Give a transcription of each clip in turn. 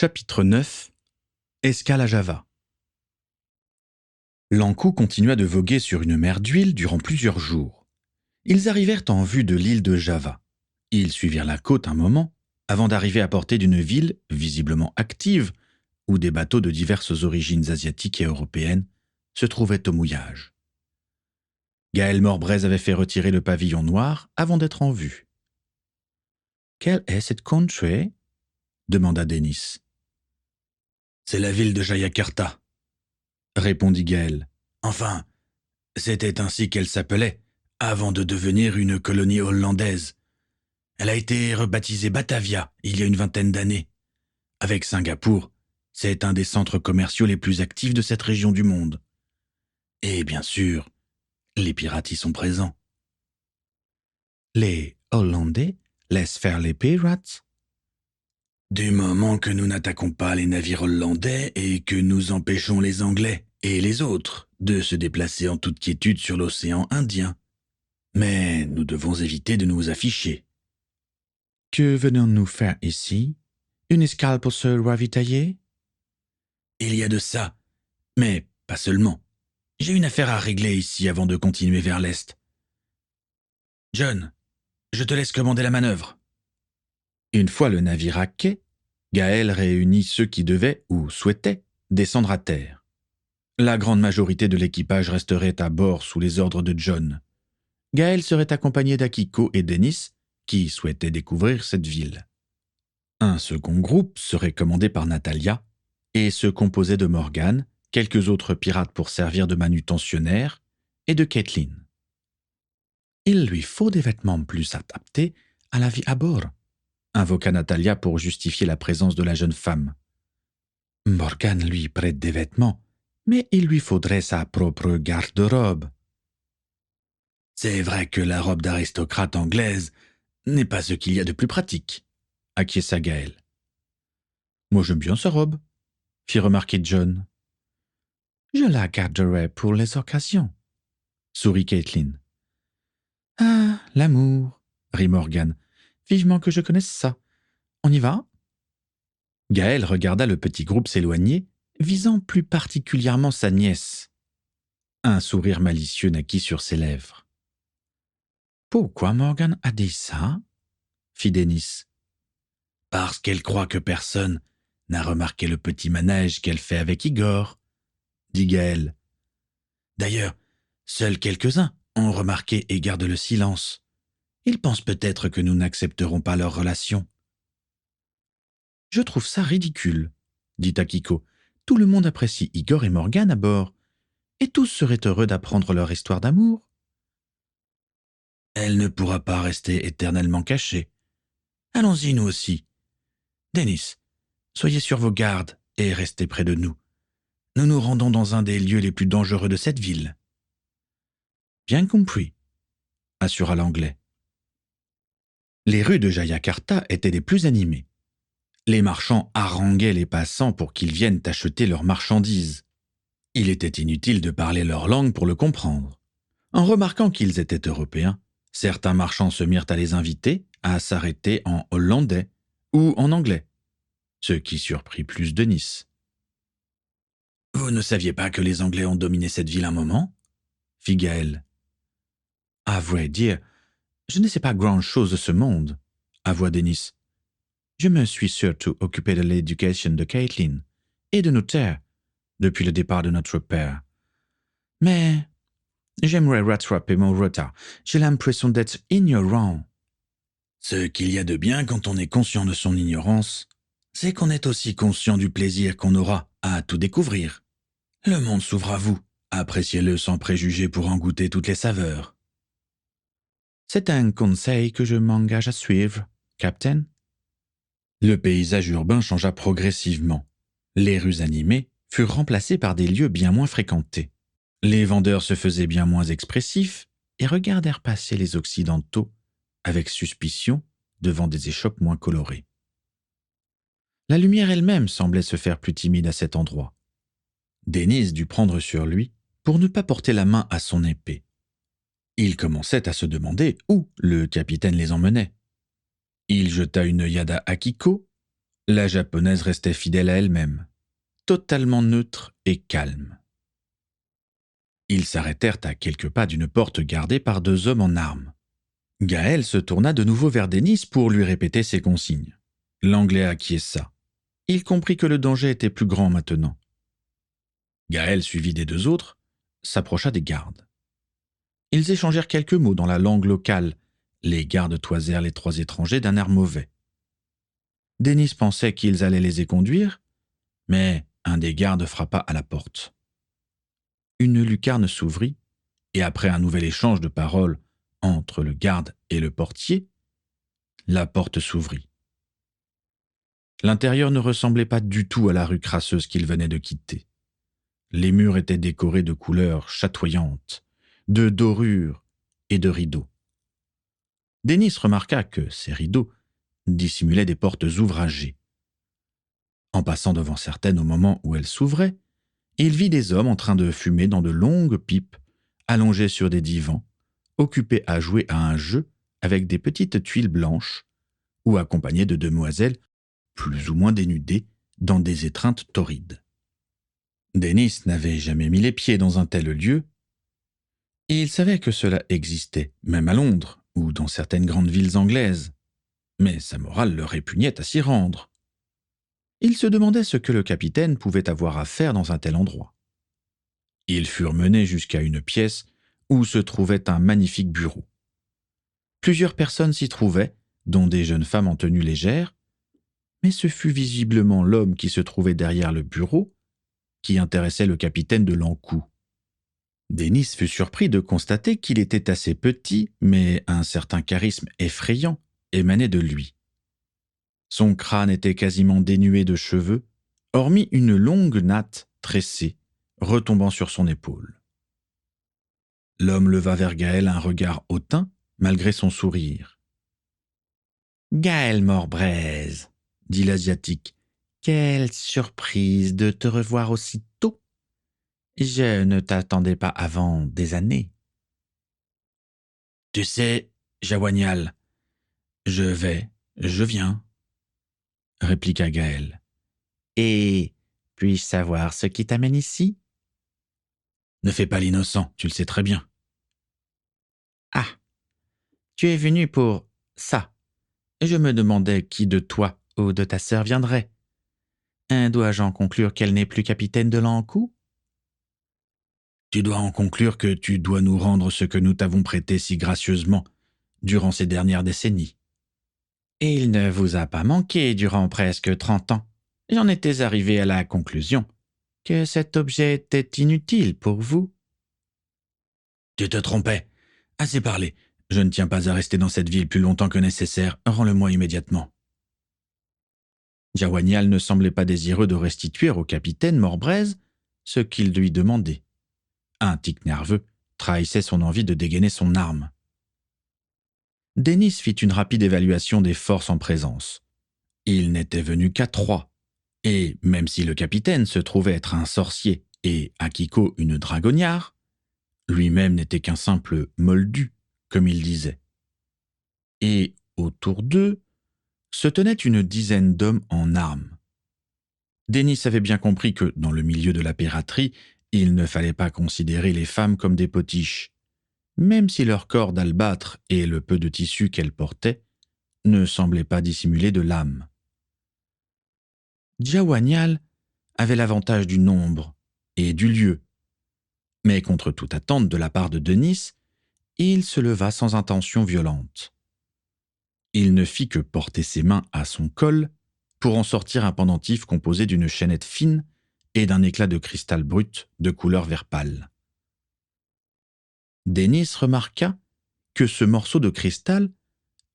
Chapitre 9. Escale à Java. L'Ankou continua de voguer sur une mer d'huile durant plusieurs jours. Ils arrivèrent en vue de l'île de Java. Ils suivirent la côte un moment, avant d'arriver à portée d'une ville, visiblement active, où des bateaux de diverses origines asiatiques et européennes se trouvaient au mouillage. Gaël Morbrez avait fait retirer le pavillon noir avant d'être en vue. « Quelle est cette contrée ?» demanda Denis. « C'est la ville de Jayakarta, » répondit Gaël. « Enfin, c'était ainsi qu'elle s'appelait, avant de devenir une colonie hollandaise. Elle a été rebaptisée Batavia il y a une vingtaine d'années. Avec Singapour, c'est un des centres commerciaux les plus actifs de cette région du monde. Et bien sûr, les pirates y sont présents. »« Les Hollandais laissent faire les pirates ?» ?»« Du moment que nous n'attaquons pas les navires hollandais et que nous empêchons les Anglais et les autres de se déplacer en toute quiétude sur l'océan Indien. Mais nous devons éviter de nous afficher. »« Que venons-nous faire ici ? Une escale pour se ravitailler ? » ?»« Il y a de ça, mais pas seulement. J'ai une affaire à régler ici avant de continuer vers l'est. John, je te laisse commander la manœuvre. » Une fois le navire à quai, Gaël réunit ceux qui devaient, ou souhaitaient, descendre à terre. La grande majorité de l'équipage resterait à bord sous les ordres de John. Gaël serait accompagné d'Akiko et Denis, qui souhaitaient découvrir cette ville. Un second groupe serait commandé par Natalia et se composait de Morgan, quelques autres pirates pour servir de manutentionnaires, et de Caitlin. « Il lui faut des vêtements plus adaptés à la vie à bord », invoqua Natalia pour justifier la présence de la jeune femme. « Morgan lui prête des vêtements, mais il lui faudrait sa propre garde-robe. » « C'est vrai que la robe d'aristocrate anglaise n'est pas ce qu'il y a de plus pratique, » acquiesça Gaël. « Moi j'aime bien sa robe, » fit remarquer John. « Je la garderai pour les occasions, » sourit Caitlin. « Ah, l'amour, » rit Morgan. « Vivement que je connaisse ça. On y va ?» Gaël regarda le petit groupe s'éloigner, visant plus particulièrement sa nièce. Un sourire malicieux naquit sur ses lèvres. « Pourquoi Morgan a dit ça ?» fit Denis. « Parce qu'elle croit que personne n'a remarqué le petit manège qu'elle fait avec Igor, » dit Gaël. « D'ailleurs, seuls quelques-uns ont remarqué et gardent le silence. Ils pensent peut-être que nous n'accepterons pas leur relation. »« Je trouve ça ridicule, » dit Akiko. « Tout le monde apprécie Igor et Morgan à bord, et tous seraient heureux d'apprendre leur histoire d'amour. » « Elle ne pourra pas rester éternellement cachée. Allons-y, nous aussi. Denis, soyez sur vos gardes et restez près de nous. Nous nous rendons dans un des lieux les plus dangereux de cette ville. »« Bien compris, » assura l'Anglais. Les rues de Jayakarta étaient les plus animées. Les marchands haranguaient les passants pour qu'ils viennent acheter leurs marchandises. Il était inutile de parler leur langue pour le comprendre. En remarquant qu'ils étaient européens, certains marchands se mirent à les inviter à s'arrêter en hollandais ou en anglais, ce qui surprit plus Denis. « Vous ne saviez pas que les Anglais ont dominé cette ville un moment ?» fit Gaël. « À vrai dire, je ne sais pas grand-chose de ce monde, » avoua Denis. « Je me suis surtout occupé de l'éducation de Caitlin et de nos terres depuis le départ de notre père. Mais j'aimerais rattraper mon retard. J'ai l'impression d'être ignorant. » Ce qu'il y a de bien quand on est conscient de son ignorance, c'est qu'on est aussi conscient du plaisir qu'on aura à tout découvrir. Le monde s'ouvre à vous. Appréciez-le sans préjugés pour en goûter toutes les saveurs. C'est un conseil que je m'engage à suivre, Captain. Le paysage urbain changea progressivement. Les rues animées furent remplacées par des lieux bien moins fréquentés. Les vendeurs se faisaient bien moins expressifs et regardèrent passer les Occidentaux avec suspicion devant des échoppes moins colorées. La lumière elle-même semblait se faire plus timide à cet endroit. Denis dut prendre sur lui pour ne pas porter la main à son épée. Il commençait à se demander où le capitaine les emmenait. Il jeta une œillade à Akiko, La japonaise restait fidèle à elle-même, totalement neutre et calme. Ils s'arrêtèrent à quelques pas d'une porte gardée par 2 hommes en armes. Gaël se tourna de nouveau vers Denis pour lui répéter ses consignes. L'Anglais acquiesça. Il comprit que le danger était plus grand maintenant. Gaël, suivi des 2 autres, s'approcha des gardes. Ils échangèrent quelques mots dans la langue locale. Les gardes toisèrent les 3 étrangers d'un air mauvais. Denis pensait qu'ils allaient les éconduire, mais un des gardes frappa à la porte. Une lucarne s'ouvrit, et après un nouvel échange de paroles entre le garde et le portier, la porte s'ouvrit. L'intérieur ne ressemblait pas du tout à la rue crasseuse qu'ils venaient de quitter. Les murs étaient décorés de couleurs chatoyantes, de dorures et de rideaux. Denis remarqua que ces rideaux dissimulaient des portes ouvragées. En passant devant certaines au moment où elles s'ouvraient, il vit des hommes en train de fumer dans de longues pipes, allongés sur des divans, occupés à jouer à un jeu avec des petites tuiles blanches, ou accompagnés de demoiselles plus ou moins dénudées dans des étreintes torrides. Denis n'avait jamais mis les pieds dans un tel lieu, et il savait que cela existait, même à Londres ou dans certaines grandes villes anglaises, mais sa morale le répugnait à s'y rendre. Il se demandait ce que le capitaine pouvait avoir à faire dans un tel endroit. Ils furent menés jusqu'à une pièce où se trouvait un magnifique bureau. Plusieurs personnes s'y trouvaient, dont des jeunes femmes en tenue légère, mais ce fut visiblement l'homme qui se trouvait derrière le bureau qui intéressait le capitaine de l'Ankou. Denis fut surpris de constater qu'il était assez petit, mais un certain charisme effrayant émanait de lui. Son crâne était quasiment dénué de cheveux, hormis une longue natte tressée, retombant sur son épaule. L'homme leva vers Gaël un regard hautain, malgré son sourire. « Gaël Morbraise, dit l'Asiatique, quelle surprise de te revoir aussi tôt. Je ne t'attendais pas avant des années. » « Tu sais, Jawagnal, je viens, » répliqua Gaël. « Et puis-je savoir ce qui t'amène ici ?»« Ne fais pas l'innocent, tu le sais très bien. »« Ah, tu es venu pour ça. Je me demandais qui de toi ou de ta sœur viendrait. Dois-je en conclure qu'elle n'est plus capitaine de l'Ankou ?»« Tu dois en conclure que tu dois nous rendre ce que nous t'avons prêté si gracieusement durant ces dernières décennies. » « Il ne vous a pas manqué durant presque 30 ans. J'en étais arrivé à la conclusion que cet objet était inutile pour vous. »« Tu te trompais. Assez parlé. Je ne tiens pas à rester dans cette ville plus longtemps que nécessaire. Rends-le-moi immédiatement. » Jawagnal ne semblait pas désireux de restituer au capitaine Morbraise ce qu'il lui demandait. Un tic nerveux trahissait son envie de dégainer son arme. Denis fit une rapide évaluation des forces en présence. Il n'était venu qu'à 3, et même si le capitaine se trouvait être un sorcier et Akiko une dragonnière, lui-même n'était qu'un simple moldu, comme il disait. Et autour d'eux se tenait une dizaine d'hommes en armes. Denis avait bien compris que, dans le milieu de la piraterie, il ne fallait pas considérer les femmes comme des potiches, même si leur corps d'albâtre et le peu de tissu qu'elles portaient ne semblaient pas dissimuler de l'âme. Jawagnal avait l'avantage du nombre et du lieu, mais contre toute attente de la part de Denis, il se leva sans intention violente. Il ne fit que porter ses mains à son col pour en sortir un pendentif composé d'une chaînette fine et d'un éclat de cristal brut de couleur vert pâle. Denis remarqua que ce morceau de cristal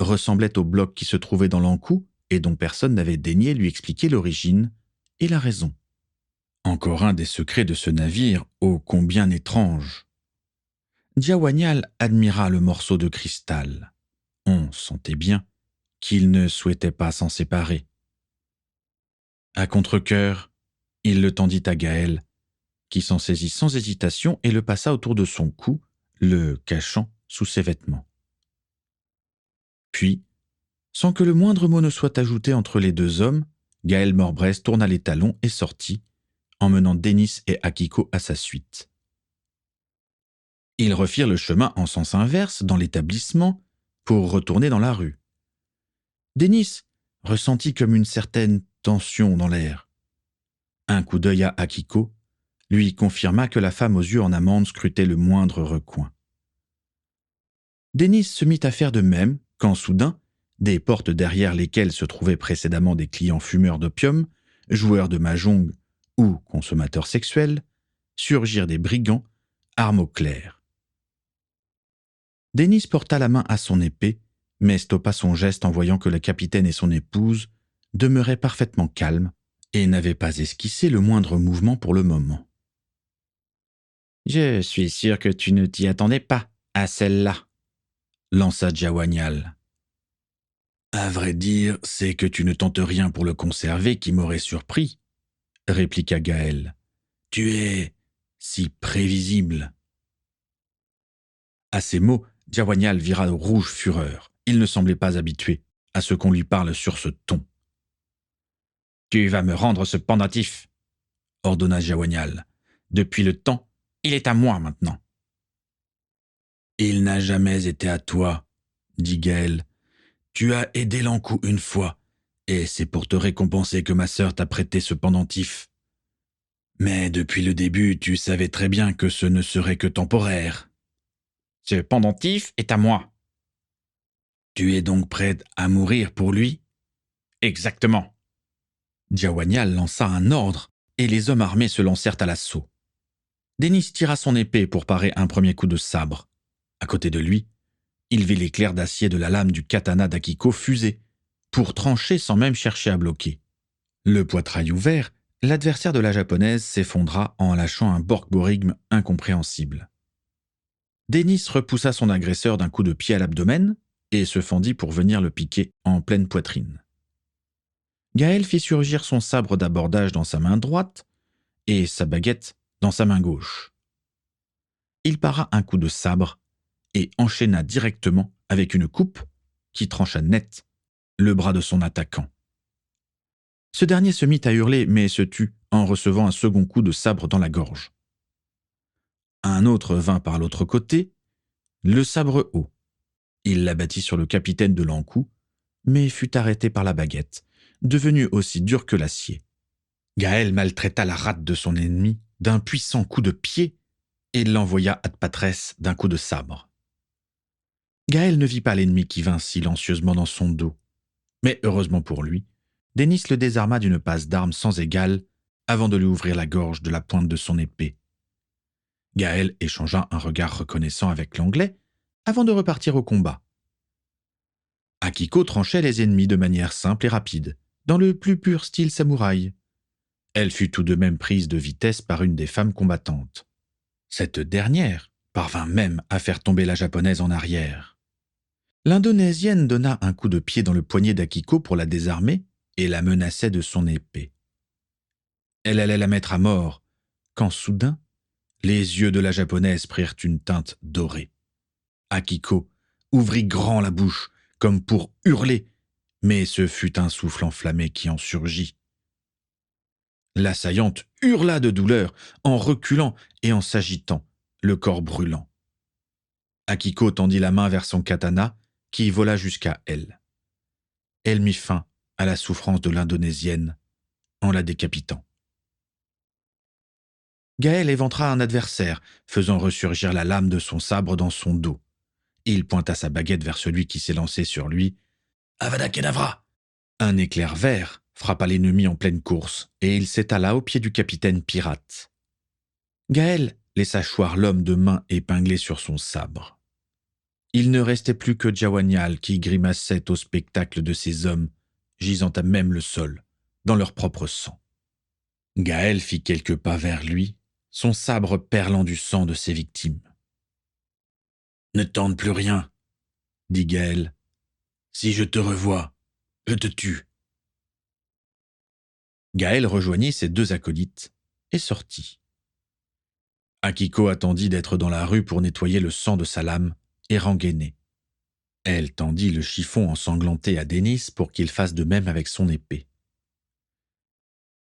ressemblait au bloc qui se trouvait dans l'Ankou et dont personne n'avait daigné lui expliquer l'origine et la raison. Encore un des secrets de ce navire ô combien étrange. Jawagnal admira le morceau de cristal. On sentait bien qu'il ne souhaitait pas s'en séparer. À contre-cœur, il le tendit à Gaël, qui s'en saisit sans hésitation et le passa autour de son cou, le cachant sous ses vêtements. Puis, sans que le moindre mot ne soit ajouté entre les 2 hommes, Gaël Morbrez tourna les talons et sortit, emmenant Denis et Akiko à sa suite. Ils refirent le chemin en sens inverse dans l'établissement pour retourner dans la rue. Denis ressentit comme une certaine tension dans l'air. Un coup d'œil à Akiko lui confirma que la femme aux yeux en amande scrutait le moindre recoin. Denis se mit à faire de même quand soudain, des portes derrière lesquelles se trouvaient précédemment des clients fumeurs d'opium, joueurs de mahjong ou consommateurs sexuels, surgirent des brigands, armes au clair. Denis porta la main à son épée, mais stoppa son geste en voyant que le capitaine et son épouse demeuraient parfaitement calmes et n'avaient pas esquissé le moindre mouvement pour le moment. « Je suis sûr que tu ne t'y attendais pas, à celle-là », lança Jawanyal. « À vrai dire, c'est que tu ne tentes rien pour le conserver qui m'aurait surpris, » répliqua Gaël. « Tu es si prévisible. » À ces mots, Jawanyal vira au rouge fureur. Il ne semblait pas habitué à ce qu'on lui parle sur ce ton. « Tu vas me rendre ce pendentif, » ordonna Jawanyal. « Depuis le temps, il est à moi maintenant. » « Il n'a jamais été à toi, » dit Gaël. « Tu as aidé Lankou une fois, et c'est pour te récompenser que ma sœur t'a prêté ce pendentif. Mais depuis le début, tu savais très bien que ce ne serait que temporaire. » « Ce pendentif est à moi. »« Tu es donc prête à mourir pour lui ?»« Exactement. » Jawanyal lança un ordre, et les hommes armés se lancèrent à l'assaut. Denis tira son épée pour parer un premier coup de sabre. À côté de lui, il vit l'éclair d'acier de la lame du katana d'Akiko fuser, pour trancher sans même chercher à bloquer. Le poitrail ouvert, l'adversaire de la japonaise s'effondra en lâchant un borborigme incompréhensible. Denis repoussa son agresseur d'un coup de pied à l'abdomen et se fendit pour venir le piquer en pleine poitrine. Gaël fit surgir son sabre d'abordage dans sa main droite et sa baguette dans sa main gauche. Il para un coup de sabre et enchaîna directement avec une coupe qui trancha net le bras de son attaquant. Ce dernier se mit à hurler mais se tut en recevant un second coup de sabre dans la gorge. Un autre vint par l'autre côté, le sabre haut. Il l'abattit sur le capitaine de Lankou, mais fut arrêté par la baguette, devenue aussi dure que l'acier. Gaël maltraita la rate de son ennemi d'un puissant coup de pied et l'envoya ad patresse d'un coup de sabre. Gaël ne vit pas l'ennemi qui vint silencieusement dans son dos, mais heureusement pour lui, Denis le désarma d'une passe d'armes sans égale avant de lui ouvrir la gorge de la pointe de son épée. Gaël échangea un regard reconnaissant avec l'Anglais avant de repartir au combat. Akiko tranchait les ennemis de manière simple et rapide, dans le plus pur style samouraï. Elle fut tout de même prise de vitesse par une des femmes combattantes. Cette dernière parvint même à faire tomber la japonaise en arrière. L'Indonésienne donna un coup de pied dans le poignet d'Akiko pour la désarmer et la menaçait de son épée. Elle allait la mettre à mort, quand soudain, les yeux de la japonaise prirent une teinte dorée. Akiko ouvrit grand la bouche, comme pour hurler, mais ce fut un souffle enflammé qui en surgit. L'assaillante hurla de douleur en reculant et en s'agitant, le corps brûlant. Akiko tendit la main vers son katana, qui vola jusqu'à elle. Elle mit fin à la souffrance de l'Indonésienne en la décapitant. Gaël éventra un adversaire, faisant ressurgir la lame de son sabre dans son dos. Il pointa sa baguette vers celui qui s'élançait sur lui. « Avada Kedavra !» Un éclair vert frappa l'ennemi en pleine course, et il s'étala au pied du capitaine pirate. Gaël laissa choir l'homme de main épinglé sur son sabre. Il ne restait plus que Jawanyal qui grimaçait au spectacle de ces hommes, gisant à même le sol, dans leur propre sang. Gaël fit quelques pas vers lui, son sabre perlant du sang de ses victimes. « Ne tente plus rien, » dit Gaël. « Si je te revois, je te tue. » Gaël rejoignit ses deux acolytes et sortit. Akiko attendit d'être dans la rue pour nettoyer le sang de sa lame et rengainer. Elle tendit le chiffon ensanglanté à Denis pour qu'il fasse de même avec son épée.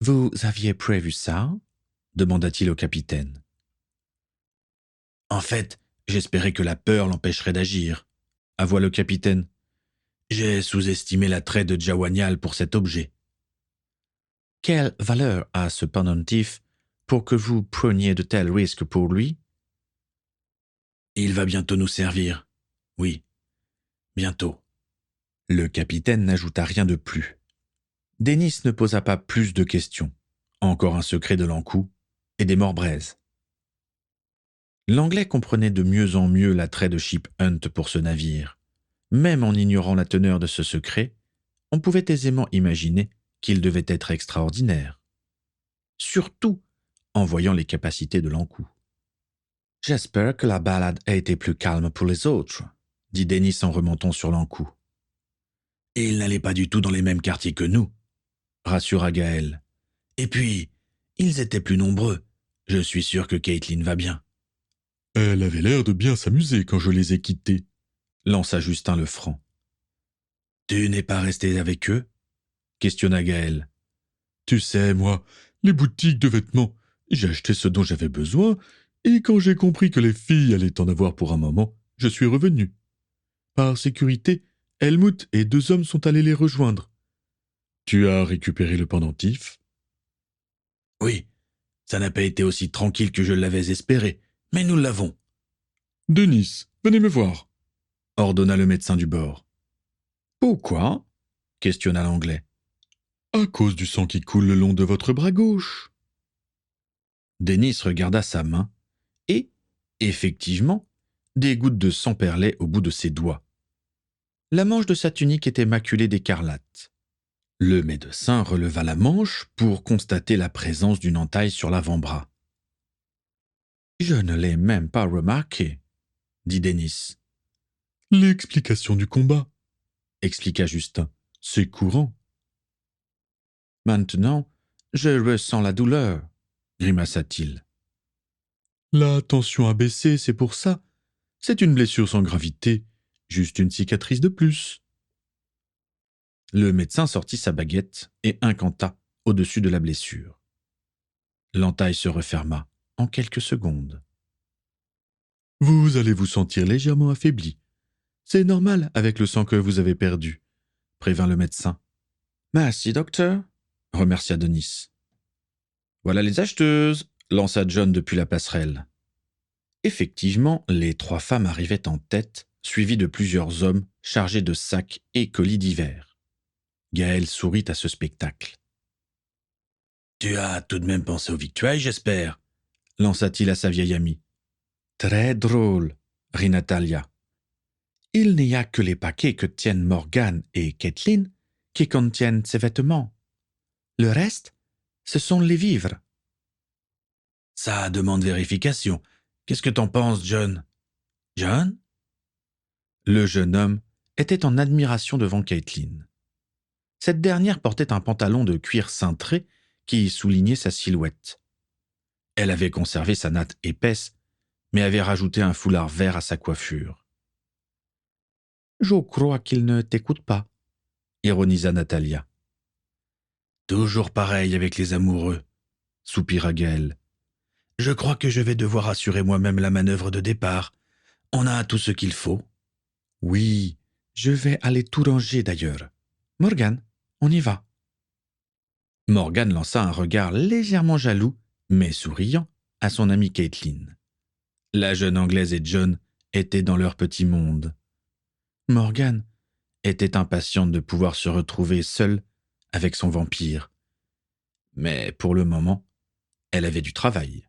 Vous aviez prévu ça? Demanda-t-il au capitaine. En fait, j'espérais que la peur l'empêcherait d'agir, avoua le capitaine. J'ai sous-estimé l'attrait de Jawanial pour cet objet. Quelle valeur a ce pendentif pour que vous preniez de tels risques pour lui? Il va bientôt nous servir. Oui, bientôt. Le capitaine n'ajouta rien de plus. Dennis ne posa pas plus de questions. Encore un secret de l'encou et des morts-braises. L'Anglais comprenait de mieux en mieux l'attrait de Ship Hunt pour ce navire. Même en ignorant la teneur de ce secret, on pouvait aisément imaginer qu'il devait être extraordinaire. Surtout en voyant les capacités de l'encou. « J'espère que la balade a été plus calme pour les autres », dit Dennis en remontant sur l'encou. « Et ils n'allaient pas du tout dans les mêmes quartiers que nous, » rassura Gaël. « Et puis, ils étaient plus nombreux. Je suis sûr que Caitlin va bien. » « Elle avait l'air de bien s'amuser quand je les ai quittés, » lança Justin Lefranc. « Tu n'es pas resté avec eux ?» questionna Gaël. « Tu sais, moi, les boutiques de vêtements, j'ai acheté ce dont j'avais besoin, et quand j'ai compris que les filles allaient en avoir pour un moment, je suis revenu. Par sécurité, Helmut et 2 hommes sont allés les rejoindre. Tu as récupéré le pendentif ? » ?»« Oui, ça n'a pas été aussi tranquille que je l'avais espéré, mais nous l'avons. »« Denis, venez me voir, » ordonna le médecin du bord. « Pourquoi ?» questionna l'Anglais. « À cause du sang qui coule le long de votre bras gauche. » Dennis regarda sa main, et, effectivement, des gouttes de sang perlaient au bout de ses doigts. La manche de sa tunique était maculée d'écarlate. Le médecin releva la manche pour constater la présence d'une entaille sur l'avant-bras. « Je ne l'ai même pas remarqué, » dit Dennis. « L'explication du combat, » expliqua Justin. « C'est courant. »« Maintenant, je ressens la douleur, » grimaça-t-il. « La tension a baissé, c'est pour ça. C'est une blessure sans gravité, juste une cicatrice de plus. » Le médecin sortit sa baguette et incanta au-dessus de la blessure. L'entaille se referma en quelques secondes. « Vous allez vous sentir légèrement affaibli. C'est normal avec le sang que vous avez perdu, » prévint le médecin. « Merci, docteur, » remercia Denis. « Voilà les acheteuses, » lança John depuis la passerelle. Effectivement, les 3 femmes arrivaient en tête, suivies de plusieurs hommes chargés de sacs et colis divers. Gaël sourit à ce spectacle. « Tu as tout de même pensé aux victuailles, j'espère » lança-t-il à sa vieille amie. « Très drôle, » rit Natalia. « Il n'y a que les paquets que tiennent Morgan et Caitlin qui contiennent ces vêtements. Le reste, ce sont les vivres. » « Ça demande vérification. Qu'est-ce que t'en penses, John ?»« John ?» Le jeune homme était en admiration devant Caitlin. Cette dernière portait un pantalon de cuir cintré qui soulignait sa silhouette. Elle avait conservé sa natte épaisse, mais avait rajouté un foulard vert à sa coiffure. « Je crois qu'il ne t'écoute pas, » ironisa Natalia. « Toujours pareil avec les amoureux, » soupira Gaël. « Je crois que je vais devoir assurer moi-même la manœuvre de départ. On a tout ce qu'il faut. »« Oui, je vais aller tout ranger d'ailleurs. Morgan, on y va. » Morgan lança un regard légèrement jaloux, mais souriant, à son amie Caitlin. La jeune Anglaise et John étaient dans leur petit monde. Morgan était impatiente de pouvoir se retrouver seule avec son vampire. Mais pour le moment, elle avait du travail.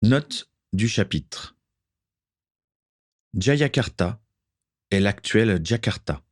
Note du chapitre. Jayakarta est l'actuel Jakarta.